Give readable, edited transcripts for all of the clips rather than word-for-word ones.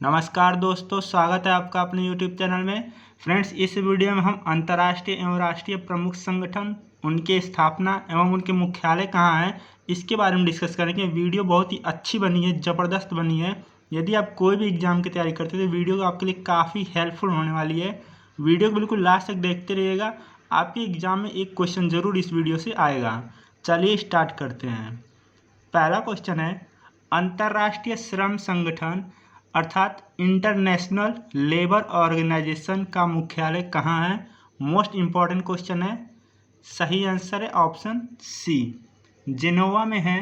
नमस्कार दोस्तों, स्वागत है आपका अपने यूट्यूब चैनल में। फ्रेंड्स, इस वीडियो में हम अंतर्राष्ट्रीय एवं राष्ट्रीय प्रमुख संगठन, उनके स्थापना एवं उनके मुख्यालय कहाँ हैं, इसके बारे में डिस्कस करेंगे। वीडियो बहुत ही अच्छी बनी है, ज़बरदस्त बनी है। यदि आप कोई भी एग्जाम की तैयारी करते हैं तो वीडियो आपके लिए काफ़ी हेल्पफुल होने वाली है। वीडियो को बिल्कुल लास्ट तक देखते रहिएगा, आपके एग्जाम में एक क्वेश्चन ज़रूर इस वीडियो से आएगा। चलिए स्टार्ट करते हैं। पहला क्वेश्चन है, अंतर्राष्ट्रीय श्रम संगठन अर्थात इंटरनेशनल लेबर ऑर्गेनाइजेशन का मुख्यालय कहाँ है? मोस्ट इम्पॉर्टेंट क्वेश्चन है। सही आंसर है ऑप्शन सी, जिनेवा में है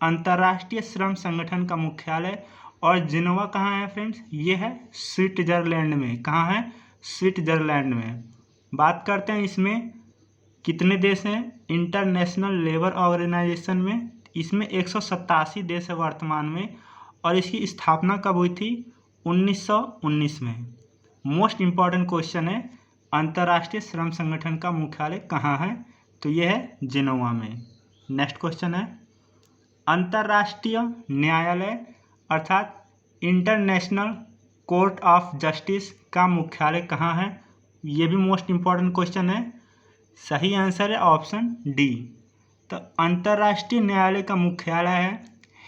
अंतर्राष्ट्रीय श्रम संगठन का मुख्यालय। और जिनेवा कहाँ है फ्रेंड्स? ये है स्विट्जरलैंड में। कहाँ है? स्विट्जरलैंड में। बात करते हैं इसमें कितने देश हैं इंटरनेशनल लेबर ऑर्गेनाइजेशन में। इसमें 187 देश है वर्तमान में, और इसकी स्थापना कब हुई थी? 1919 में। मोस्ट इम्पॉर्टेंट क्वेश्चन है, अंतर्राष्ट्रीय श्रम संगठन का मुख्यालय कहाँ है? तो यह है जिनेवा में। नेक्स्ट क्वेश्चन है, अंतर्राष्ट्रीय न्यायालय अर्थात इंटरनेशनल कोर्ट ऑफ जस्टिस का मुख्यालय कहाँ है? ये भी मोस्ट इम्पॉर्टेंट क्वेश्चन है। सही आंसर है ऑप्शन डी। तो अंतर्राष्ट्रीय न्यायालय का मुख्यालय है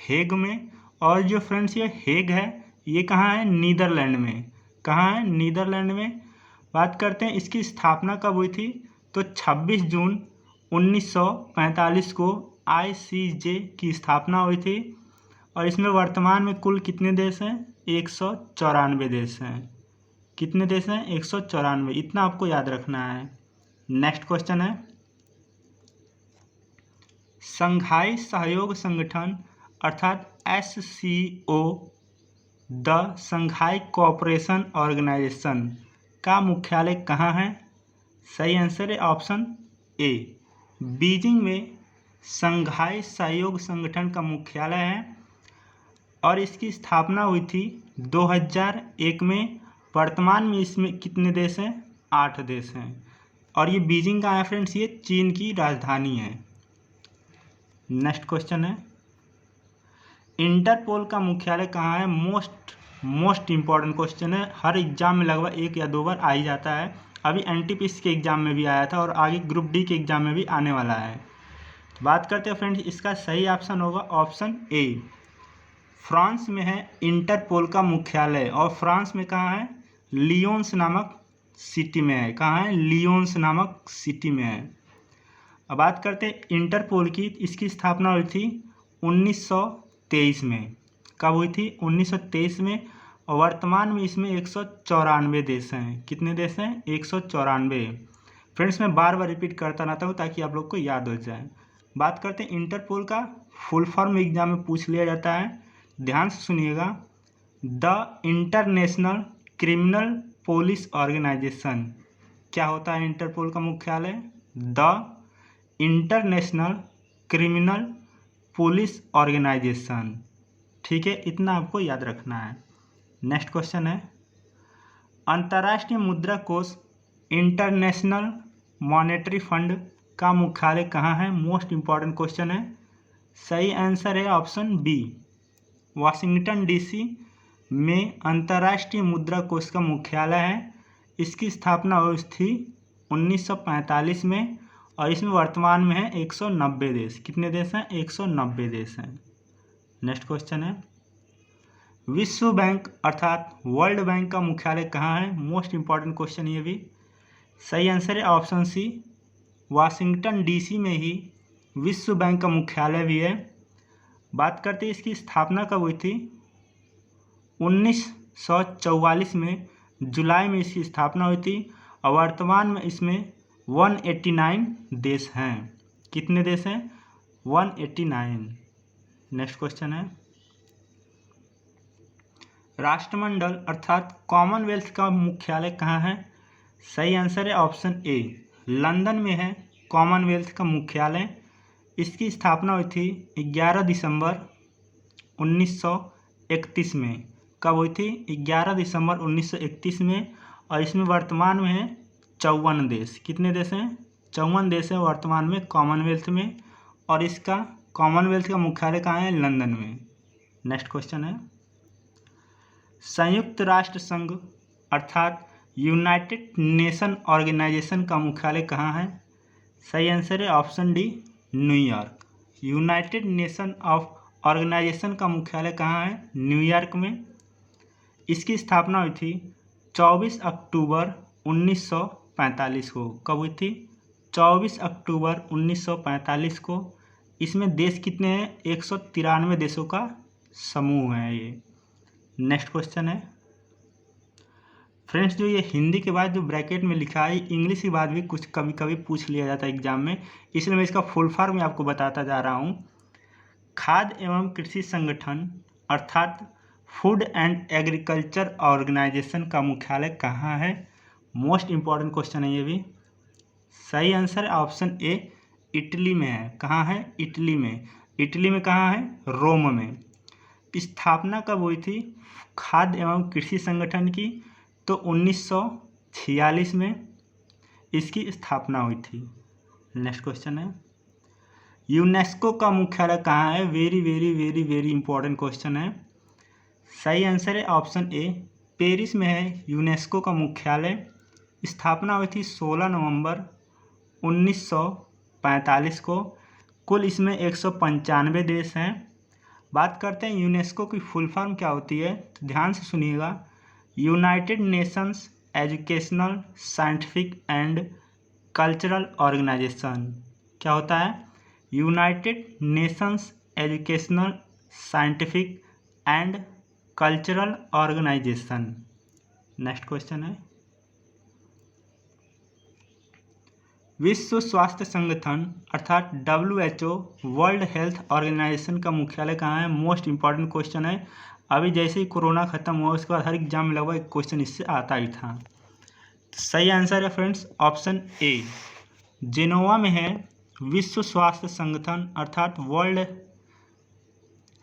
हेग में। और जो फ्रेंड्स ये हेग है, ये कहाँ है? नीदरलैंड में। कहाँ है? नीदरलैंड में। बात करते हैं इसकी स्थापना कब हुई थी? तो 26 जून 1945 को ICJ की स्थापना हुई थी। और इसमें वर्तमान में कुल कितने देश हैं? 194 देश हैं। कितने देश हैं? 194। इतना आपको याद रखना है। नेक्स्ट क्वेश्चन है, शंघाई सहयोग संगठन अर्थात SCO, the Shanghai cooperation organization का मुख्यालय कहाँ है? सही आंसर है ऑप्शन ए, बीजिंग में शंघाई सहयोग संगठन का मुख्यालय है। और इसकी स्थापना हुई थी 2001 में। वर्तमान में इसमें कितने देश हैं? 8 देश हैं। और ये बीजिंग का है फ्रेंड्स, ये चीन की राजधानी है। नेक्स्ट क्वेश्चन है, इंटरपोल का मुख्यालय कहाँ है? मोस्ट इम्पॉर्टेंट क्वेश्चन है, हर एग्जाम में लगभग 1 या 2 बार आ ही जाता है। अभी NTPC के एग्जाम में भी आया था और आगे ग्रुप डी के एग्जाम में भी आने वाला है। बात करते हैं फ्रेंड्स, इसका सही ऑप्शन होगा ऑप्शन ए, फ्रांस में है इंटरपोल का मुख्यालय। और फ्रांस में कहाँ है? लियोन्स नामक सिटी में है। कहाँ है? लियोन्स नामक सिटी में है। अब बात करते हैं इंटरपोल की। इसकी स्थापना हुई थी 1923 में। कब हुई थी? 1923 में। और वर्तमान में इसमें 194 देश हैं। कितने देश हैं? 194। फ्रेंड्स, मैं बार बार रिपीट करता रहता हूँ ताकि आप लोग को याद हो जाए। बात करते हैं इंटरपोल का फुल फॉर्म एग्जाम में पूछ लिया जाता है, ध्यान से सुनिएगा। The international criminal police organization. क्या होता है इंटरपोल का मुख्यालय? The international criminal police organization. ठीक है, इतना आपको याद रखना है। नेक्स्ट क्वेश्चन है, अंतर्राष्ट्रीय मुद्रा कोष इंटरनेशनल मॉनेटरी फंड का मुख्यालय कहाँ है? मोस्ट इम्पॉर्टेंट क्वेश्चन है। सही आंसर है ऑप्शन बी, वाशिंगटन DC में अंतर्राष्ट्रीय मुद्रा कोष का मुख्यालय है। इसकी स्थापना हुई थी 1945 में। और इसमें वर्तमान में है 190 देश। कितने देश हैं? 190 देश हैं। नेक्स्ट क्वेश्चन है, विश्व बैंक अर्थात वर्ल्ड बैंक का मुख्यालय कहाँ है? मोस्ट इम्पॉर्टेंट क्वेश्चन ये भी। सही आंसर है ऑप्शन सी, वाशिंगटन DC में ही विश्व बैंक का मुख्यालय भी है। बात करते हैं इसकी स्थापना कब हुई थी? 1944 में जुलाई में इसकी स्थापना हुई थी। और वर्तमान में इसमें 189 देश हैं। कितने देश हैं? 189। नेक्स्ट क्वेश्चन है, राष्ट्रमंडल अर्थात कॉमनवेल्थ का मुख्यालय कहाँ है? सही आंसर है ऑप्शन ए, लंदन में है कॉमनवेल्थ का मुख्यालय। इसकी स्थापना हुई थी 11 दिसंबर 1931 में। कब हुई थी? 11 दिसंबर 1931 में। और इसमें वर्तमान में है 54 देश। कितने देश हैं? 54 देश हैं वर्तमान में कॉमनवेल्थ में। और इसका कॉमनवेल्थ का मुख्यालय कहाँ है? लंदन में। नेक्स्ट क्वेश्चन है, संयुक्त राष्ट्र संघ अर्थात यूनाइटेड नेशन ऑर्गेनाइजेशन का मुख्यालय कहाँ है? सही आंसर है option D, New York. United Nation Organization का मुख्यालय कहाँ है? न्यूयॉर्क में। इसकी स्थापना हुई थी 24 अक्टूबर 1945 को। कब हुई थी? 24 अक्टूबर 1945 को। इसमें देश कितने हैं? 193 देशों का समूह है ये। नेक्स्ट क्वेश्चन है फ्रेंड्स, जो ये हिंदी के बाद जो ब्रैकेट में लिखा है, इंग्लिश के बाद भी कुछ कभी कभी पूछ लिया जाता है एग्जाम में, इसलिए मैं इसका फुल फॉर्म आपको बताता जा रहा हूँ। खाद्य एवं कृषि संगठन अर्थात फूड एंड एग्रीकल्चर ऑर्गेनाइजेशन का मुख्यालय कहाँ है? मोस्ट इम्पॉर्टेंट क्वेश्चन है ये भी। सही आंसर ऑप्शन ए, इटली में है। कहाँ है? इटली में। इटली में कहाँ है? रोम में। स्थापना कब हुई थी खाद्य एवं कृषि संगठन की? तो 1946 में इसकी स्थापना हुई थी। नेक्स्ट क्वेश्चन है यूनेस्को का मुख्यालय कहाँ है? Very very very very important question है। सही आंसर है ऑप्शन ए, पेरिस में है यूनेस्को का मुख्यालय। स्थापना हुई थी 16 नवंबर 1945 को। कुल इसमें 195 देश हैं। बात करते हैं यूनेस्को की फुल फॉर्म क्या होती है, तो ध्यान से सुनिएगा। United Nations Educational Scientific and Cultural Organization. क्या होता है? United Nations Educational Scientific and Cultural Organization. Next question है विश्व स्वास्थ्य संगठन अर्थात WHO वर्ल्ड हेल्थ ऑर्गेनाइजेशन का मुख्यालय कहाँ है? मोस्ट इंपॉर्टेंट क्वेश्चन है। अभी जैसे ही कोरोना खत्म हुआ उसके बाद हर एग्जाम में लगभग एक क्वेश्चन इससे आता ही था। तो सही आंसर है फ्रेंड्स ऑप्शन ए, जेनोवा में है विश्व स्वास्थ्य संगठन अर्थात वर्ल्ड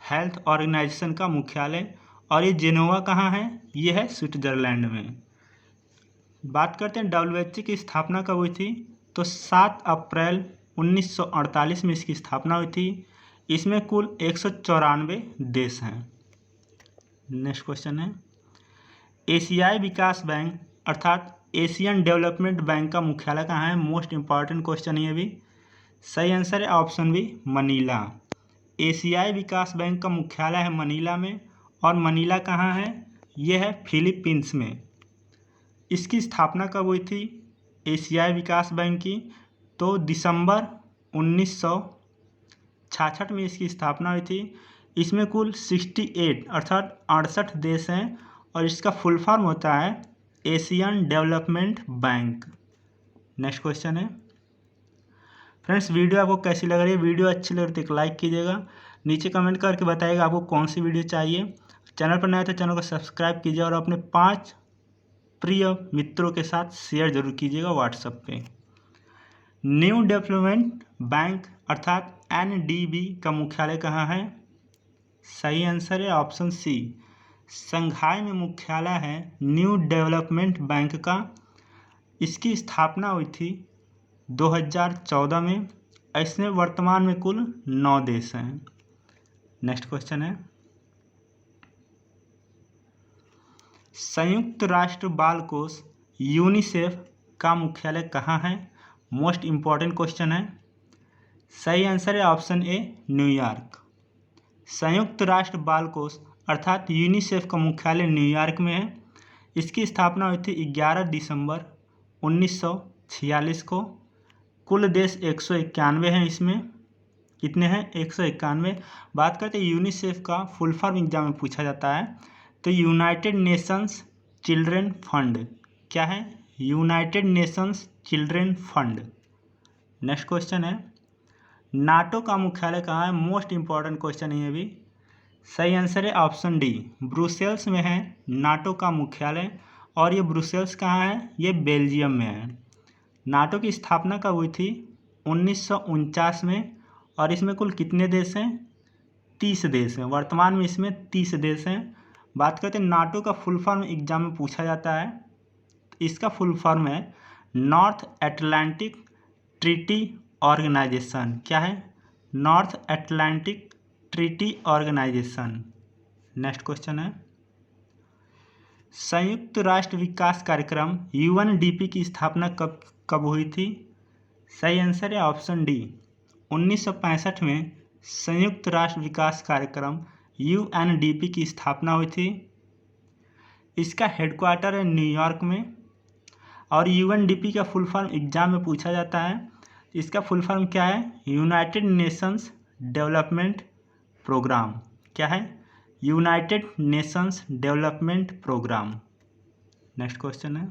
हेल्थ ऑर्गेनाइजेशन का मुख्यालय। और ये जेनोवा कहाँ है? ये है स्विट्जरलैंड में। बात करते हैं WHO की स्थापना कब हुई थी? तो 7 अप्रैल 1948 में इसकी स्थापना हुई थी। इसमें कुल 194 देश हैं। नेक्स्ट क्वेश्चन है एशियाई विकास बैंक अर्थात एशियन डेवलपमेंट बैंक का मुख्यालय कहाँ है? मोस्ट इंपॉर्टेंट क्वेश्चन है ये भी। सही आंसर है ऑप्शन बी, मनीला। एशियाई विकास बैंक का मुख्यालय है मनीला में। और मनीला कहाँ है? यह है फिलीपींस में। इसकी स्थापना कब हुई थी एशियाई विकास बैंक की? तो दिसंबर 1966 में इसकी स्थापना हुई थी। इसमें कुल 68 अर्थात 68 देश हैं। और इसका फुल फॉर्म होता है Asian development bank. Next question है फ्रेंड्स, वीडियो आपको कैसी लग रही है? वीडियो अच्छी लग रही है तो लाइक कीजिएगा, नीचे कमेंट करके बताइएगा आपको कौन सी वीडियो चाहिए। चैनल पर नया तो चैनल को सब्सक्राइब कीजिए और अपने 5 प्रिय मित्रों के साथ शेयर जरूर कीजिएगा व्हाट्सएप पे। न्यू डेवलपमेंट बैंक अर्थात NDB का मुख्यालय कहाँ है? सही आंसर है ऑप्शन सी, शंघाई में मुख्यालय है न्यू डेवलपमेंट बैंक का। इसकी स्थापना हुई थी 2014 में। इसमें वर्तमान में कुल 9 देश हैं। नेक्स्ट क्वेश्चन है संयुक्त राष्ट्र बाल कोष यूनिसेफ का मुख्यालय कहाँ है? मोस्ट इम्पॉर्टेंट क्वेश्चन है। सही आंसर है ऑप्शन ए, न्यूयॉर्क। संयुक्त राष्ट्र बाल कोष अर्थात यूनिसेफ का मुख्यालय न्यूयॉर्क में है। इसकी स्थापना हुई थी 11 दिसंबर 1946 को। कुल देश 191 हैं। इसमें कितने हैं? 191। बात करते हैं यूनिसेफ का फुल फॉर्म एग्जाम में पूछा जाता है, तो यूनाइटेड नेशंस चिल्ड्रेन फंड। क्या है? United Nations children fund. Next question है नाटो का मुख्यालय कहाँ है? मोस्ट इंपॉर्टेंट क्वेश्चन है ये भी। सही आंसर है ऑप्शन डी, ब्रुसेल्स में है नाटो का मुख्यालय। और ये ब्रुसेल्स कहाँ है? ये बेल्जियम में है। नाटो की स्थापना कब हुई थी? 1949 में। और इसमें कुल कितने देश हैं? 30 देश हैं। वर्तमान में इसमें 30 देश हैं। बात करते हैं नाटो का फुल फॉर्म एग्जाम में पूछा जाता है। इसका फुल फॉर्म है नॉर्थ एटलांटिक ट्रीटी ऑर्गेनाइजेशन। क्या है? North Atlantic Treaty Organization. Next question है संयुक्त राष्ट्र विकास कार्यक्रम UNDP की स्थापना कब हुई थी? सही आंसर है ऑप्शन डी, 1965 में संयुक्त राष्ट्र विकास कार्यक्रम UNDP की स्थापना हुई थी। इसका हेडक्वार्टर है न्यूयॉर्क में। और UNDP का फुल फॉर्म एग्जाम में पूछा जाता है। इसका फुल फॉर्म क्या है? United Nations Development Programme. क्या है? United Nations Development Programme. Next question है,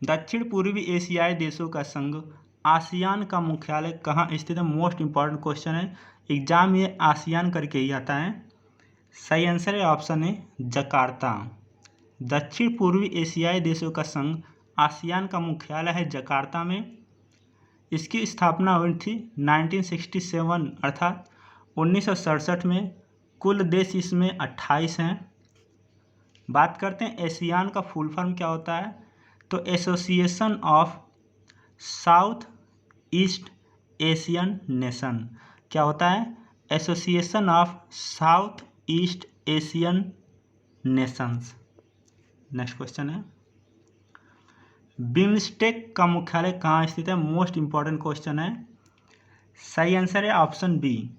दक्षिण पूर्वी एशियाई देशों का संघ आसियान का मुख्यालय कहाँ स्थित है? मोस्ट इंपॉर्टेंट क्वेश्चन है, एग्जाम में आसियान करके ही आता है। सही आंसर है ऑप्शन ए, जकार्ता। दक्षिण पूर्वी एशियाई देशों का संघ आसियान का मुख्यालय है जकार्ता में। इसकी स्थापना हुई थी 1967 अर्थात 1967 में। कुल देश इसमें 28 हैं। बात करते हैं एशियान का फुल फॉर्म क्या होता है, तो association of south east Asian nation. क्या होता है? Association of south east Asian Nations. Next question है, बिम्स्टेक का मुख्यालय कहाँ स्थित है? मोस्ट इंपॉर्टेंट क्वेश्चन है। सही आंसर है ऑप्शन बी,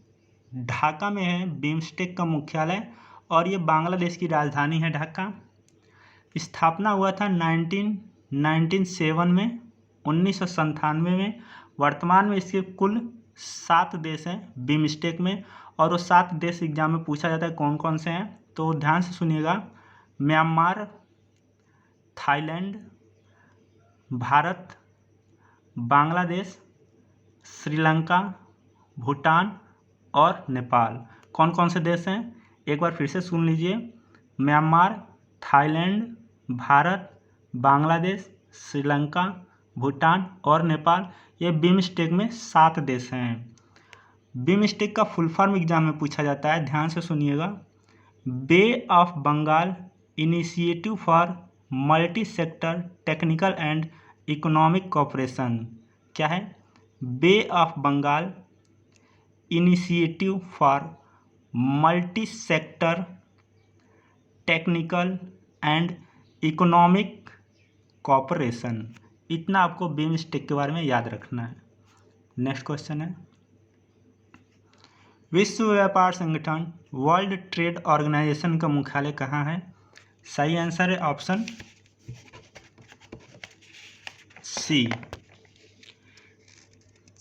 ढाका में है बिम्स्टेक का मुख्यालय और ये बांग्लादेश की राजधानी है ढाका। स्थापना हुआ था 1997 में, 1997 में। वर्तमान में इसके कुल 7 देश हैं बिम्स्टेक में, और वो 7 देश एग्जाम में पूछा जाता है कौन कौन से हैं, तो ध्यान से सुनिएगा। म्यांमार, थाईलैंड, भारत, बांग्लादेश, श्रीलंका, भूटान और नेपाल। कौन कौन से देश हैं एक बार फिर से सुन लीजिए, म्यांमार, थाईलैंड, भारत, बांग्लादेश, श्रीलंका, भूटान और नेपाल। ये बिम्स्टेक में 7 देश हैं। बिम्स्टेक का फुल फॉर्म एग्जाम में पूछा जाता है, ध्यान से सुनिएगा। Bay of Bengal initiative for multi sector technical and economic cooperation. क्या है? Bay of Bengal initiative for multi sector technical and economic cooperation. इतना आपको बिम्स्टेक के बारे में याद रखना है। नेक्स्ट क्वेश्चन है, विश्व व्यापार संगठन वर्ल्ड ट्रेड ऑर्गेनाइजेशन का मुख्यालय कहाँ है? सही आंसर है ऑप्शन सी।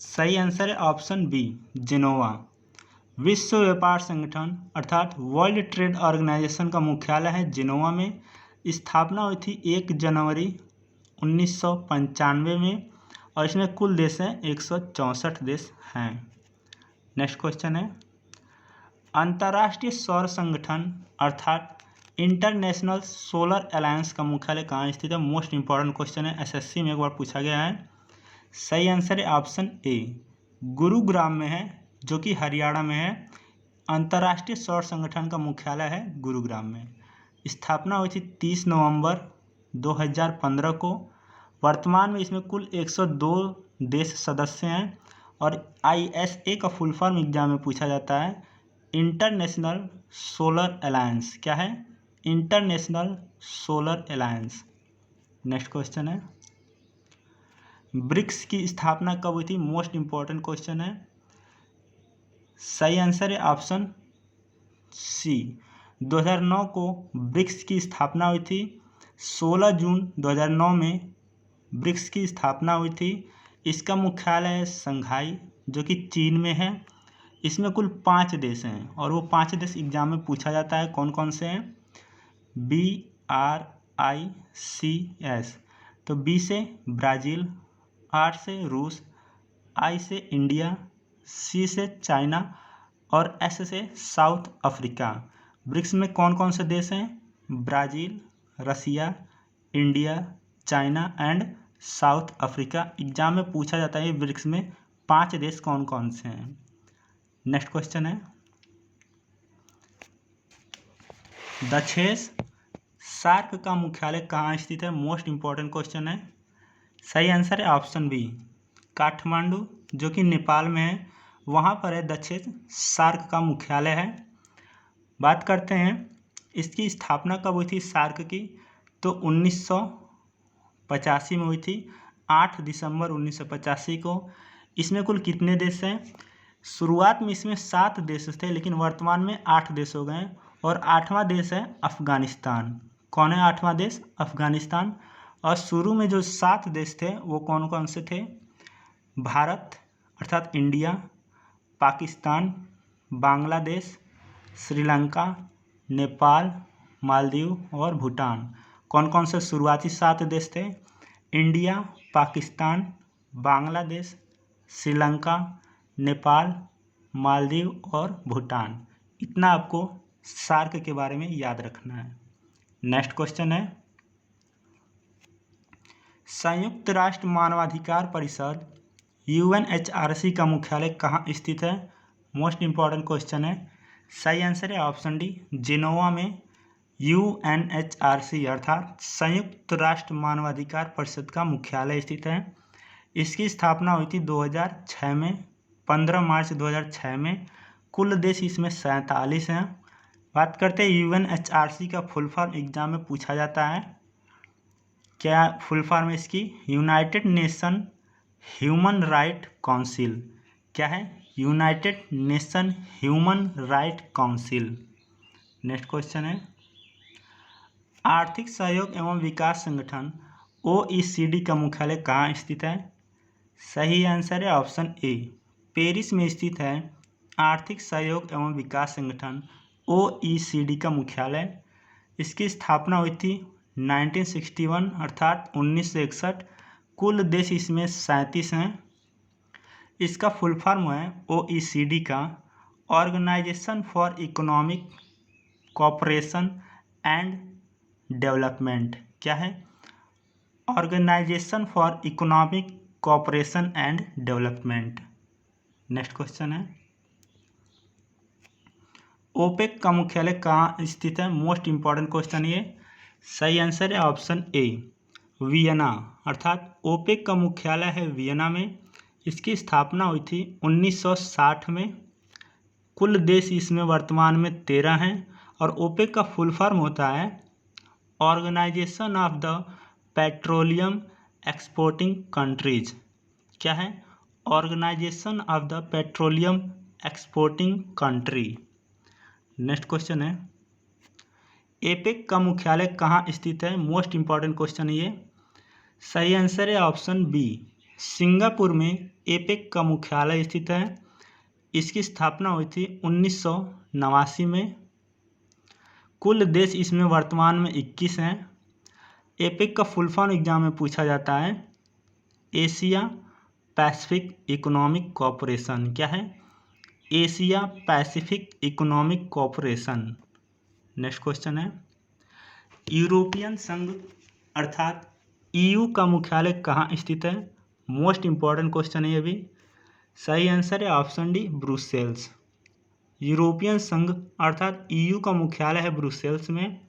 सही आंसर है ऑप्शन बी, जिनोवा। विश्व व्यापार संगठन अर्थात वर्ल्ड ट्रेड ऑर्गेनाइजेशन का मुख्यालय है जिनोवा में। स्थापना हुई थी 1 जनवरी 1995 में और इसमें कुल देश हैं 164 देश हैं। नेक्स्ट क्वेश्चन है, अंतर्राष्ट्रीय सौर संगठन अर्थात इंटरनेशनल सोलर अलायंस का मुख्यालय कहाँ स्थित है? मोस्ट इंपॉर्टेंट क्वेश्चन है, एसएससी में एक बार पूछा गया है। सही आंसर है ऑप्शन ए, गुरुग्राम में है, जो कि हरियाणा में है। अंतर्राष्ट्रीय सौर संगठन का मुख्यालय है गुरुग्राम में। स्थापना हुई थी 30 नवंबर 2015 को। वर्तमान में इसमें कुल 102 देश सदस्य हैं और ISA का फुल फॉर्म एग्जाम में पूछा जाता है, इंटरनेशनल सोलर अलायंस। क्या है? International solar alliance. Next question है, ब्रिक्स की स्थापना कब हुई थी? मोस्ट इंपॉर्टेंट क्वेश्चन है। सही आंसर है ऑप्शन सी, 2009 को ब्रिक्स की स्थापना हुई थी। 16 जून 2009 में ब्रिक्स की स्थापना हुई थी। इसका मुख्यालय है शंघाई, जो कि चीन में है। इसमें कुल 5 देश हैं और वो 5 देश एग्जाम में पूछा जाता है कौन कौन से हैं। BRICS, तो B से ब्राज़ील, R से रूस, I से इंडिया, C से चाइना और S से साउथ अफ्रीका। ब्रिक्स में कौन कौन से देश हैं? Brazil, Russia, India, China and South Africa. Exam में पूछा जाता है ब्रिक्स में 5 देश कौन कौन से हैं। नेक्स्ट क्वेश्चन है, दक्षेस सार्क का मुख्यालय कहाँ स्थित है? मोस्ट इंपॉर्टेंट क्वेश्चन है। सही आंसर है ऑप्शन बी, काठमांडू, जो कि नेपाल में है, वहाँ पर है दक्षेस सार्क का मुख्यालय है। बात करते हैं इसकी स्थापना कब हुई थी सार्क की? तो 1985 में हुई थी, 8 दिसंबर 1985 को। इसमें कुल कितने देश हैं? शुरुआत में इसमें 7 देश थे, लेकिन वर्तमान में 8 देश हो गए और 8वां देश है अफगानिस्तान। कौन है 8वां देश? अफगानिस्तान। और शुरू में जो 7 देश थे वो कौन कौन से थे? भारत अर्थात इंडिया, पाकिस्तान, बांग्लादेश, श्रीलंका, नेपाल, मालदीव और भूटान। कौन कौन से शुरुआती 7 देश थे? इंडिया, पाकिस्तान, बांग्लादेश, श्रीलंका, नेपाल, मालदीव और भूटान। इतना आपको सार्क के बारे में याद रखना है। नेक्स्ट क्वेश्चन है, संयुक्त राष्ट्र मानवाधिकार परिषद UNHRC का मुख्यालय कहाँ स्थित है? मोस्ट इंपॉर्टेंट क्वेश्चन है। सही आंसर है ऑप्शन डी, जिनोवा में UNHRC अर्थात संयुक्त राष्ट्र मानवाधिकार परिषद का मुख्यालय स्थित है। इसकी स्थापना हुई थी 2006 में, 15 मार्च 2006 में। कुल देश इसमें 47 हैं। बात करते हैं UNHRC का फुल फॉर्म एग्जाम में पूछा जाता है। क्या फुल फॉर्म है इसकी? United nation human right council. क्या है? United nation human right council. Next question है, आर्थिक सहयोग एवं विकास संगठन OECD का मुख्यालय कहाँ स्थित है? सही आंसर है ऑप्शन ए, पेरिस में स्थित है आर्थिक सहयोग एवं विकास संगठन OECD का मुख्यालय। इसकी स्थापना हुई थी 1961 अर्थात 1961। कुल देश इसमें 37 हैं। इसका फुल फॉर्म है OECD का organization for economic cooperation and development. क्या है? Organization for economic cooperation and development. Next question है, ओपेक का मुख्यालय कहाँ स्थित है? मोस्ट इंपॉर्टेंट क्वेश्चन ये। सही आंसर है ऑप्शन ए, वियना अर्थात ओपेक का मुख्यालय है वियना में। इसकी स्थापना हुई थी 1960 में। कुल देश इसमें वर्तमान में 13 हैं और ओपेक का फुल फॉर्म होता है organization of the petroleum exporting countries. क्या है? Organization of the petroleum exporting country. Next question है, एपेक का मुख्यालय कहाँ स्थित है? मोस्ट इंपॉर्टेंट क्वेश्चन ये। सही आंसर है ऑप्शन बी, सिंगापुर में एपेक का मुख्यालय स्थित है। इसकी स्थापना हुई थी 1989 में। कुल देश इसमें वर्तमान में 21 हैं। एपेक का फुल फॉर्म एग्जाम में पूछा जाता है एशिया पैसिफिक इकोनॉमिक कोऑपरेशन। क्या है? Asia Pacific economic cooperation. Next question है, यूरोपियन संघ अर्थात EU का मुख्यालय कहाँ स्थित है? मोस्ट इंपॉर्टेंट क्वेश्चन है ये भी। सही आंसर है ऑप्शन डी, ब्रुसेल्स। यूरोपियन संघ अर्थात EU का मुख्यालय है ब्रुसेल्स में।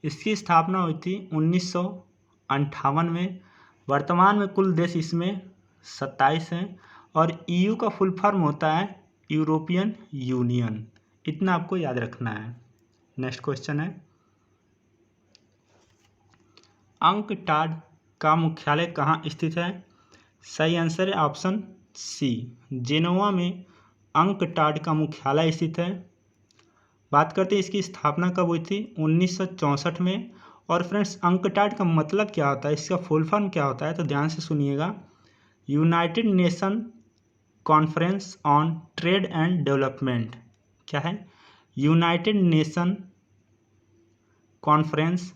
इसकी स्थापना हुई थी 1958 में। वर्तमान में कुल देश इसमें 27 हैं और EU का फुल फॉर्म होता है यूरोपियन यूनियन। इतना आपको याद रखना है। नेक्स्ट क्वेश्चन है, अंकटाड का मुख्यालय कहाँ स्थित है? सही आंसर है ऑप्शन सी, जेनोवा में अंकटाड का मुख्यालय स्थित है। बात करते हैं इसकी स्थापना कब हुई थी? 1964 में। और फ्रेंड्स, अंकटाड का मतलब क्या होता है, इसका फुल फॉर्म क्या होता है, तो ध्यान से सुनिएगा। United nation conference on trade and development. क्या है? United nation conference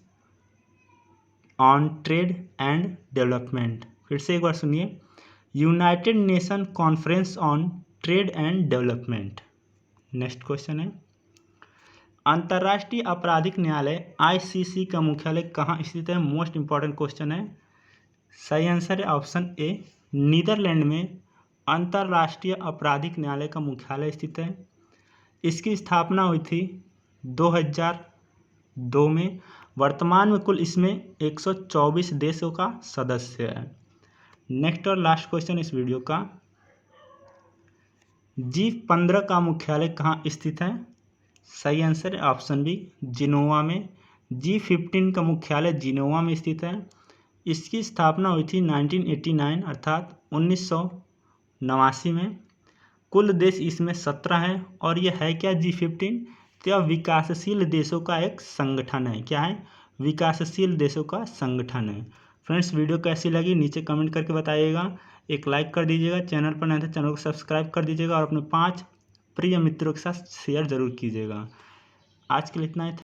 on trade and development. फिर से एक बार सुनिए, United nation conference on trade and development. Next question है, अंतर्राष्ट्रीय आपराधिक न्यायालय ICC का मुख्यालय कहाँ स्थित है? मोस्ट इंपॉर्टेंट क्वेश्चन है। सही आंसर है ऑप्शन ए, नीदरलैंड में अंतर्राष्ट्रीय आपराधिक न्यायालय का मुख्यालय स्थित है। इसकी स्थापना हुई थी 2002 में। वर्तमान में कुल इसमें 124 देशों का सदस्य है। नेक्स्ट और लास्ट क्वेश्चन इस वीडियो का, G15 का मुख्यालय कहाँ स्थित है? सही आंसर है ऑप्शन बी जिनोवा में। G15 का मुख्यालय जिनोवा में स्थित है। इसकी स्थापना हुई थी 1989 अर्थात 1989 में। कुल देश इसमें 17 है और यह है क्या G15? तो यह विकासशील देशों का एक संगठन है। क्या है? विकासशील देशों का संगठन है। फ्रेंड्स, वीडियो कैसी लगी नीचे कमेंट करके बताइएगा। एक लाइक कर दीजिएगा, चैनल पर नए तो चैनल को सब्सक्राइब कर दीजिएगा और अपने 5 प्रिय मित्रों के साथ शेयर जरूर कीजिएगा। आज के लिए इतना ही था।